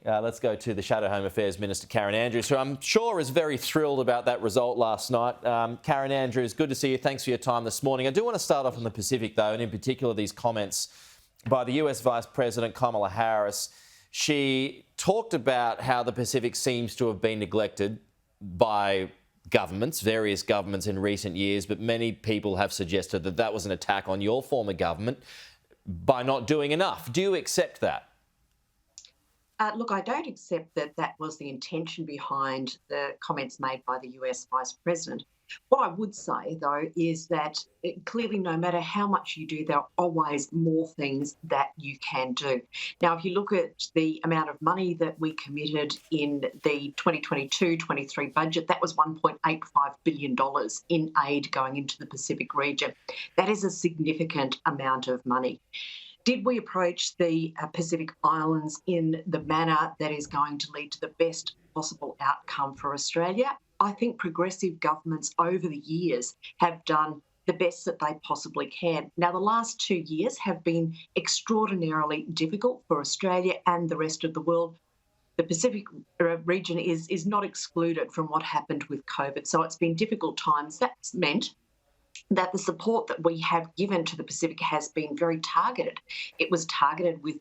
Let's go to the Shadow Home Affairs Minister, Karen Andrews, who I'm sure is very thrilled about that result last night. Karen Andrews, good to see you. Thanks for your time this morning. I do want to start off on the Pacific, though, and in particular these comments by the US Vice President Kamala Harris. She talked about how the Pacific seems to have been neglected by governments, various governments in recent years, but many people have suggested that that was an attack on your former government by not doing enough. Do you accept that? Look, I don't accept that that was the intention behind the comments made by the US Vice President. What I would say, though, is that clearly no matter how much you do, there are always more things that you can do. Now, if you look at the amount of money that we committed in the 2022-23 budget, that was $1.85 billion in aid going into the Pacific region. That is a significant amount of money. Did we approach the Pacific Islands in the manner that is going to lead to the best possible outcome for Australia? I think progressive governments over the years have done the best that they possibly can. Now, the last 2 years have been extraordinarily difficult for Australia and the rest of the world. The Pacific region is not excluded from what happened with COVID. So it's been difficult times. That's meant that the support that we have given to the Pacific has been very targeted. It was targeted with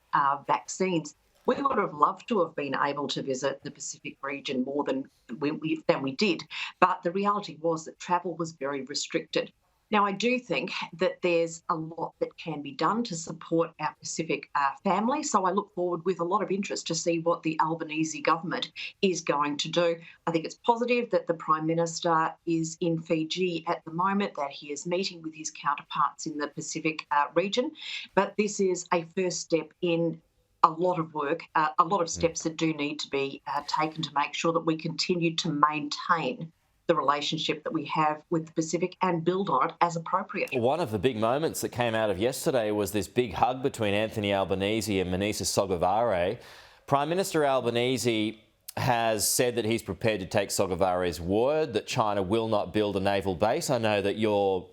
vaccines. We would have loved to have been able to visit the Pacific region more than we did, but the reality was that travel was very restricted. Now, I do think that there's a lot that can be done to support our Pacific family, so I look forward with a lot of interest to see what the Albanese government is going to do. I think it's positive that the Prime Minister is in Fiji at the moment, that he is meeting with his counterparts in the Pacific region, but this is a first step in a lot of work, a lot of steps that do need to be taken to make sure that we continue to maintain the relationship that we have with the Pacific and build on it as appropriate. One of the big moments that came out of yesterday was this big hug between Anthony Albanese and Manisa Sogavare. Prime Minister Albanese has said that he's prepared to take Sogavare's word that China will not build a naval base. I know that your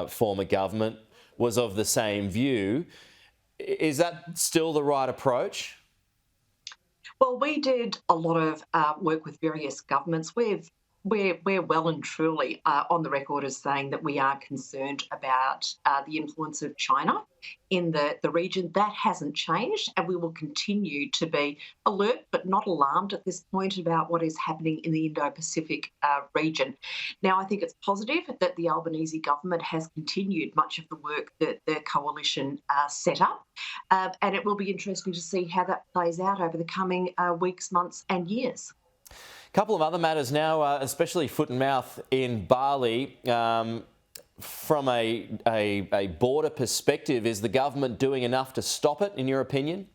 former government was of the same view. Is that still the right approach? Well, we did a lot of work with various governments. We're well and truly on the record as saying that we are concerned about the influence of China in the region. That hasn't changed, and we will continue to be alert but not alarmed at this point about what is happening in the Indo-Pacific region. Now, I think it's positive that the Albanese government has continued much of the work that the coalition set up, and it will be interesting to see how that plays out over the coming weeks, months and years. Couple of other matters now, especially foot and mouth in Bali. From a border perspective, is the government doing enough to stop it, in your opinion?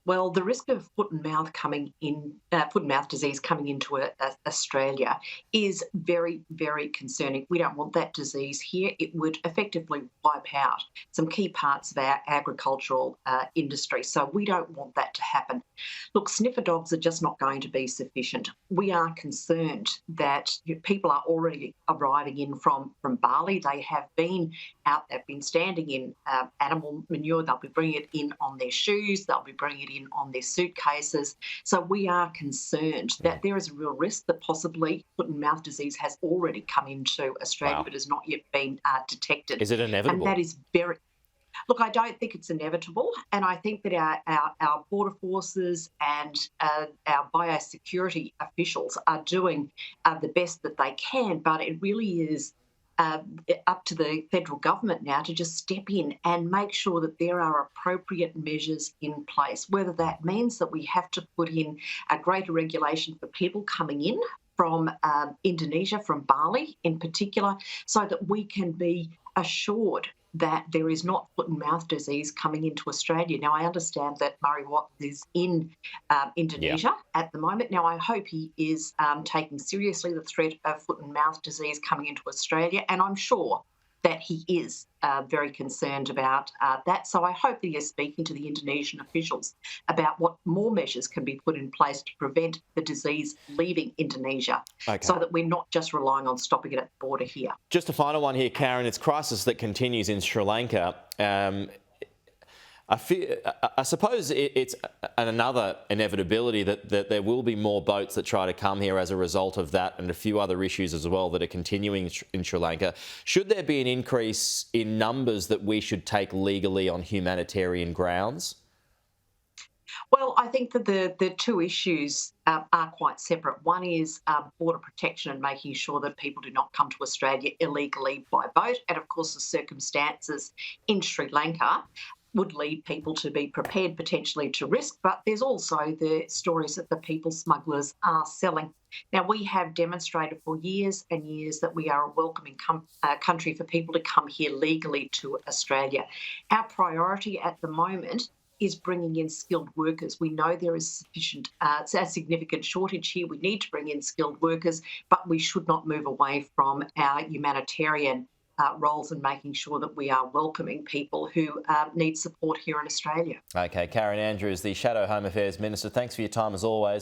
Well, the risk of foot and mouth disease coming into Australia is very, very concerning. We don't want that disease here. It would effectively wipe out some key parts of our agricultural industry. So we don't want that to happen. Look, sniffer dogs are just not going to be sufficient. We are concerned that people are already arriving in from Bali. They have been out, they've been standing in animal manure. They'll be bringing it in on their shoes. They'll be bringing it in on their suitcases. So we are concerned that there is a real risk that possibly foot and mouth disease has already come into Australia, but has not yet been detected. Is it inevitable? And that is very... Look, I don't think it's inevitable, and I think that our border forces and our biosecurity officials are doing the best that they can, but it really is up to the federal government now to just step in and make sure that there are appropriate measures in place, whether that means that we have to put in a greater regulation for people coming in from Indonesia, from Bali in particular, so that we can be assured that there is not foot and mouth disease coming into Australia. Now, I understand that Murray Watt is in Indonesia at the moment. Now, I hope he is taking seriously the threat of foot and mouth disease coming into Australia, and I'm sure that he is very concerned about that. So I hope that he is speaking to the Indonesian officials about what more measures can be put in place to prevent the disease leaving Indonesia, so that we're not just relying on stopping it at the border here. Just a final one here, Karen. It's crisis that continues in Sri Lanka. I suppose it's another inevitability that there will be more boats that try to come here as a result of that, and a few other issues as well that are continuing in Sri Lanka. Should there be an increase in numbers that we should take legally on humanitarian grounds? Well, I think that the two issues are quite separate. One is border protection and making sure that people do not come to Australia illegally by boat. And of course, the circumstances in Sri Lanka would lead people to be prepared potentially to risk. But there's also the stories that the people smugglers are selling. Now, we have demonstrated for years and years that we are a welcoming country for people to come here legally to Australia. Our priority at the moment is bringing in skilled workers. We know there is a significant shortage here. We need to bring in skilled workers, but we should not move away from our humanitarian roles and making sure that we are welcoming people who need support here in Australia. Okay, Karen Andrews, the Shadow Home Affairs Minister, thanks for your time as always.